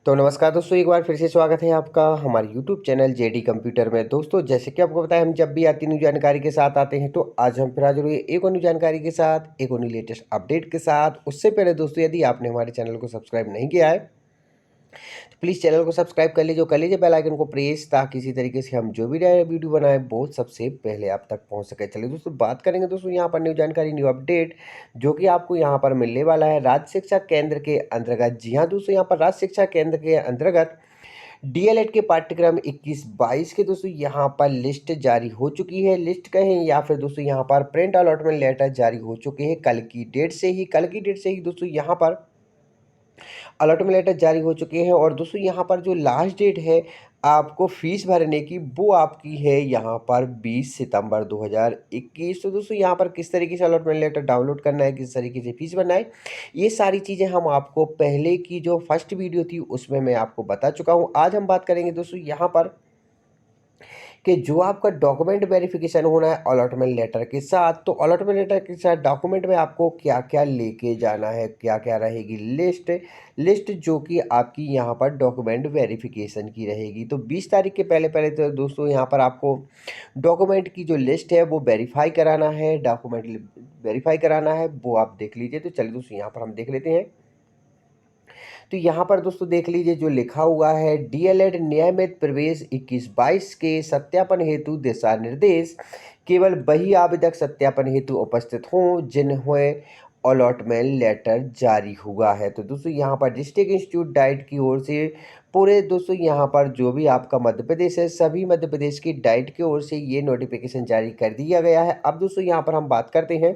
तो नमस्कार दोस्तों, एक बार फिर से स्वागत है आपका हमारे YouTube चैनल जेडी कंप्यूटर में। दोस्तों, जैसे कि आपको पता है, हम जब भी आती न्यू जानकारी के साथ आते हैं, तो आज हम फिर हाजिर हुए एक और न्यू जानकारी के साथ, एक और न्यू लेटेस्ट अपडेट के साथ। उससे पहले दोस्तों, यदि आपने हमारे चैनल को सब्सक्राइब नहीं किया है तो प्लीज़ चैनल को सब्सक्राइब कर लीजिए बेल आइकन को प्रेस, ताकि इसी तरीके से हम जो भी नया वीडियो बनाए वो सबसे पहले आप तक पहुंच सके। चलिए दोस्तों, बात करेंगे दोस्तों यहाँ पर न्यू जानकारी, न्यू अपडेट जो कि आपको यहाँ पर मिलने वाला है राज्य शिक्षा केंद्र के अंतर्गत। जी हाँ दोस्तों, यहाँ पर राज्य शिक्षा केंद्र के अंतर्गत डीएलएड के पाठ्यक्रम 21-22 के दोस्तों यहाँ पर लिस्ट जारी हो चुकी है। लिस्ट कहें या फिर दोस्तों यहाँ पर प्रिंट अलॉटमेंट लेटर जारी हो चुके हैं कल की डेट से ही दोस्तों यहाँ पर अलॉटमेंट लेटर जारी हो चुके हैं। और दोस्तों यहाँ पर जो लास्ट डेट है आपको फीस भरने की, वो आपकी है यहाँ पर 20 सितंबर 2021। तो दोस्तों यहाँ पर किस तरीके से अलॉटमेंट लेटर डाउनलोड करना है, किस तरीके से फीस भरना है, ये सारी चीज़ें हम आपको पहले की जो फर्स्ट वीडियो थी उसमें मैं आपको बता चुका हूँ। आज हम बात करेंगे दोस्तों यहाँ पर कि जो आपका डॉक्यूमेंट वेरिफिकेशन होना है अलॉटमेंट लेटर के साथ, तो अलॉटमेंट लेटर के साथ डॉक्यूमेंट में आपको क्या क्या लेके जाना है, क्या क्या रहेगी लिस्ट जो कि आपकी यहाँ पर डॉक्यूमेंट वेरिफिकेशन की रहेगी। तो 20 तारीख के पहले पहले तो दोस्तों यहाँ पर आपको डॉक्यूमेंट की जो लिस्ट है वो वेरीफाई कराना है, डॉक्यूमेंट वेरीफाई कराना है, वो आप देख लीजिए। तो चलिए दोस्तों यहाँ पर हम देख लेते हैं। तो यहाँ पर दोस्तों देख लीजिए, जो लिखा हुआ है, डीएलएड नियमित प्रवेश 21-22 के सत्यापन हेतु दिशा निर्देश केवल वही आवेदक सत्यापन हेतु उपस्थित हों जिन्हें अलॉटमेंट लेटर जारी हुआ है। तो दोस्तों यहाँ पर डिस्ट्रिक्ट इंस्टीट्यूट डाइट की ओर से पूरे दोस्तों यहाँ पर जो भी आपका मध्य प्रदेश है, सभी मध्य प्रदेश की डाइट की ओर से ये नोटिफिकेशन जारी कर दिया गया है। अब दोस्तों यहाँ पर हम बात करते हैं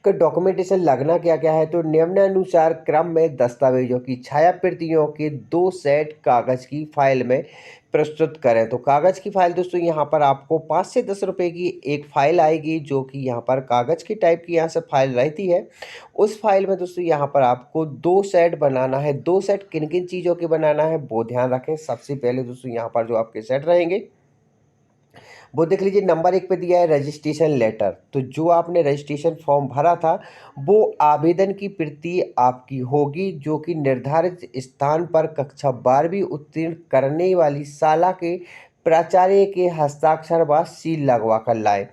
का डॉक्यूमेंटेशन लगना क्या क्या है। तो निम्नानुसार क्रम में दस्तावेजों की छाया प्रतियों के 2 सेट कागज की फाइल में प्रस्तुत करें। तो कागज की फाइल दोस्तों यहाँ पर आपको 5 से 10 रुपए की एक फाइल आएगी, जो कि यहाँ पर कागज की टाइप की यहाँ से फाइल रहती है। उस फाइल में दोस्तों यहाँ पर आपको 2 सेट बनाना है। 2 सेट किन किन चीज़ों के बनाना है वो ध्यान रखें। सबसे पहले दोस्तों यहाँ पर जो आपके सेट रहेंगे वो देख लीजिए, नंबर 1 पे दिया है रजिस्ट्रेशन लेटर। तो जो आपने रजिस्ट्रेशन फॉर्म भरा था वो आवेदन की प्रति आपकी होगी, जो कि निर्धारित स्थान पर कक्षा 12वीं उत्तीर्ण करने वाली शाला के प्राचार्य के हस्ताक्षर व सील लगवा कर लाए।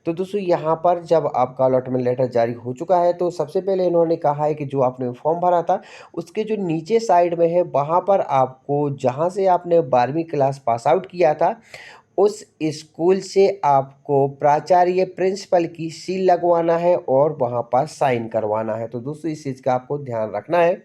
तो दोस्तों यहाँ पर जब आपका अलॉटमेंट लेटर जारी हो चुका है, तो सबसे पहले इन्होंने कहा है कि जो आपने फॉर्म भरा था उसके जो नीचे साइड में है, वहाँ पर आपको जहाँ से आपने 12वीं क्लास पास आउट किया था उस स्कूल से आपको प्राचार्य प्रिंसिपल की सील लगवाना है और वहाँ पर साइन करवाना है। तो दोस्तों इस चीज़ का आपको ध्यान रखना है।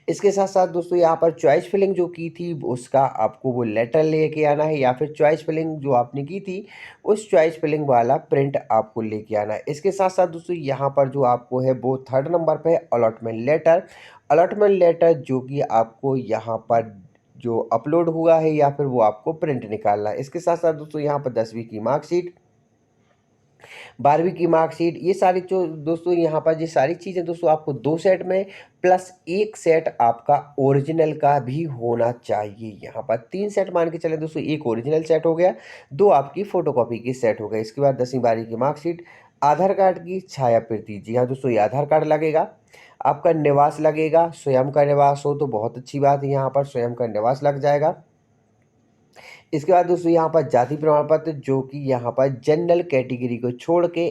इसके साथ साथ दोस्तों यहाँ पर चॉइस फिलिंग जो की थी उसका आपको वो लेटर लेके आना है, या फिर चॉइस फिलिंग जो आपने की थी उस चॉइस फिलिंग वाला प्रिंट आपको लेके आना है। इसके साथ साथ दोस्तों यहाँ पर जो आपको है वो 3rd नंबर पे अलॉटमेंट लेटर जो कि आपको यहाँ पर जो अपलोड हुआ है या फिर वो आपको प्रिंट निकालना है। इसके साथ साथ दोस्तों यहाँ पर 10वीं की मार्कशीट, 12वीं की मार्कशीट, ये सारी जो दोस्तों यहाँ पर ये सारी चीज़ें दोस्तों आपको 2 सेट में प्लस 1 सेट आपका ओरिजिनल का भी होना चाहिए। यहाँ पर 3 सेट मान के चले दोस्तों, 1 ओरिजिनल सेट हो गया, 2 आपकी फोटोकॉपी की सेट हो गए। इसके बाद 10वीं 12वीं की मार्कशीट, आधार कार्ड की छाया प्रति। जी हाँ दोस्तों, ये आधार कार्ड लगेगा, आपका निवास लगेगा, स्वयं का निवास हो तो बहुत अच्छी बात है, यहाँ पर स्वयं का निवास लग जाएगा। इसके बाद दोस्तों यहाँ पर जाति प्रमाण पत्र, जो कि यहाँ पर जनरल कैटेगरी को छोड़ के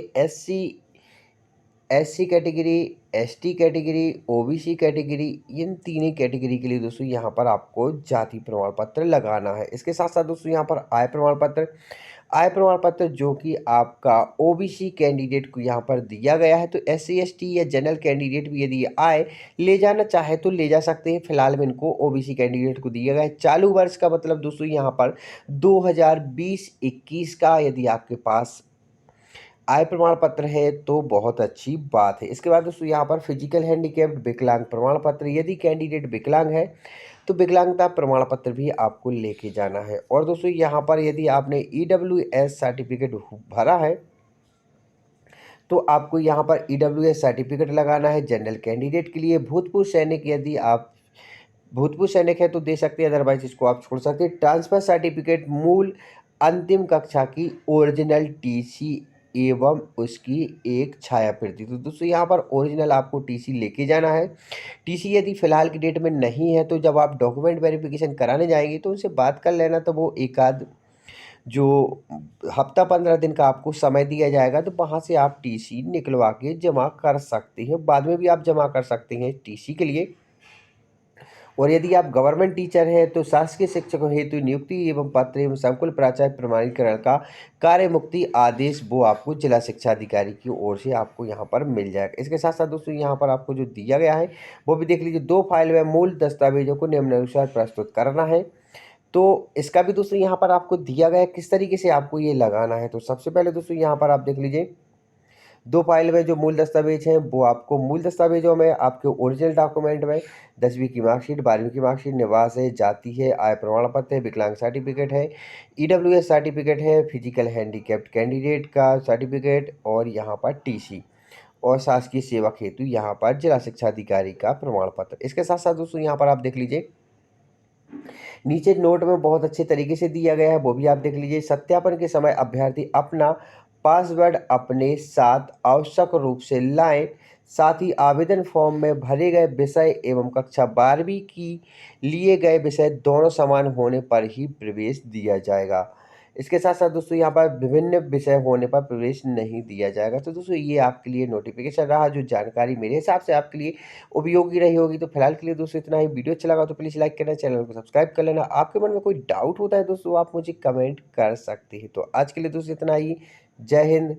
SC category, ST category, OBC category, इन तीनों कैटेगरी के लिए दोस्तों यहाँ पर आपको जाति प्रमाण पत्र लगाना है। इसके साथ साथ दोस्तों यहाँ पर आय प्रमाण पत्र जो कि आपका ओबीसी कैंडिडेट को यहाँ पर दिया गया है। तो एससी एसटी या जनरल कैंडिडेट भी यदि आय ले जाना चाहे तो ले जा सकते हैं। फिलहाल में इनको ओबीसी कैंडिडेट को दिया गया है। चालू वर्ष का मतलब दोस्तों यहाँ पर 2020-21 का यदि आपके पास आय प्रमाण पत्र है तो बहुत अच्छी बात है। इसके बाद दोस्तों यहाँ पर फिजिकल हैंडीकैप्ड विकलांग प्रमाण पत्र, यदि कैंडिडेट विकलांग है तो विकलांगता प्रमाण पत्र भी आपको लेके जाना है। और दोस्तों यहाँ पर यदि आपने ईडब्ल्यूएस सर्टिफिकेट भरा है तो आपको यहाँ पर ईडब्ल्यूएस सर्टिफिकेट लगाना है। जनरल कैंडिडेट के लिए भूतपूर्व सैनिक, यदि आप भूतपूर्व सैनिक है तो दे सकते हैं, अदरवाइज इसको आप छोड़ सकते हैं। ट्रांसफर सर्टिफिकेट, मूल अंतिम कक्षा की ओरिजिनल टीसी एवं उसकी एक छायाप्रति। तो दोस्तों यहाँ पर ओरिजिनल आपको टीसी लेके जाना है। टीसी यदि फ़िलहाल की डेट में नहीं है तो जब आप डॉक्यूमेंट वेरिफिकेशन कराने जाएंगे तो उनसे बात कर लेना, तो वो एक आध जो हफ्ता 15 दिन का आपको समय दिया जाएगा, तो वहाँ से आप टीसी निकलवा के जमा कर सकते हैं। बाद में भी आप जमा कर सकते हैं टीसी के लिए। और यदि आप गवर्नमेंट टीचर हैं तो शासकीय शिक्षकों हेतु नियुक्ति एवं पत्र एवं संकुल प्राचार्य प्रमाणीकरण का कार्य मुक्ति आदेश वो आपको जिला शिक्षा अधिकारी की ओर से आपको यहाँ पर मिल जाएगा। इसके साथ साथ दोस्तों यहाँ पर आपको जो दिया गया है वो भी देख लीजिए। 2 फाइल में मूल दस्तावेजों को निम्नानुसार प्रस्तुत करना है। तो इसका भी दोस्तों यहाँ पर आपको दिया गया है किस तरीके से आपको ये लगाना है। तो सबसे पहले दोस्तों यहाँ पर आप देख लीजिए, 2 फाइल में जो मूल दस्तावेज हैं वो आपको मूल दस्तावेजों में आपके ओरिजिनल डॉक्यूमेंट में 10वीं की मार्कशीट, 12वीं की मार्कशीट, निवास है, जाति है, आय प्रमाण पत्र है, विकलांग सर्टिफिकेट है, ईडब्ल्यूएस सर्टिफिकेट है, फिजिकल हैंडीकैप्ड कैंडिडेट का सर्टिफिकेट और यहाँ पर टीसी और शासकीय सेवक हेतु यहाँ पर जिला शिक्षा अधिकारी का प्रमाण पत्र। इसके साथ साथ दोस्तों यहाँ पर आप देख लीजिए, नीचे नोट में बहुत अच्छे तरीके से दिया गया है, वो भी आप देख लीजिए। सत्यापन के समय अभ्यर्थी अपना पासवर्ड अपने साथ आवश्यक रूप से लाएं। साथ ही आवेदन फॉर्म में भरे गए विषय एवं कक्षा 12वीं की लिए गए विषय दोनों समान होने पर ही प्रवेश दिया जाएगा। इसके साथ साथ दोस्तों यहाँ पर विभिन्न विषय होने पर प्रवेश नहीं दिया जाएगा। तो दोस्तों ये आपके लिए नोटिफिकेशन रहा, जो जानकारी मेरे हिसाब से आपके लिए उपयोगी रही होगी। तो फिलहाल के लिए दोस्तों इतना ही। वीडियो अच्छा लगा तो प्लीज़ लाइक करना, चैनल को सब्सक्राइब कर लेना। आपके मन में कोई डाउट होता है दोस्तों आप मुझे कमेंट कर सकते हैं। तो आज के लिए दोस्तों इतना ही। जय हिंद।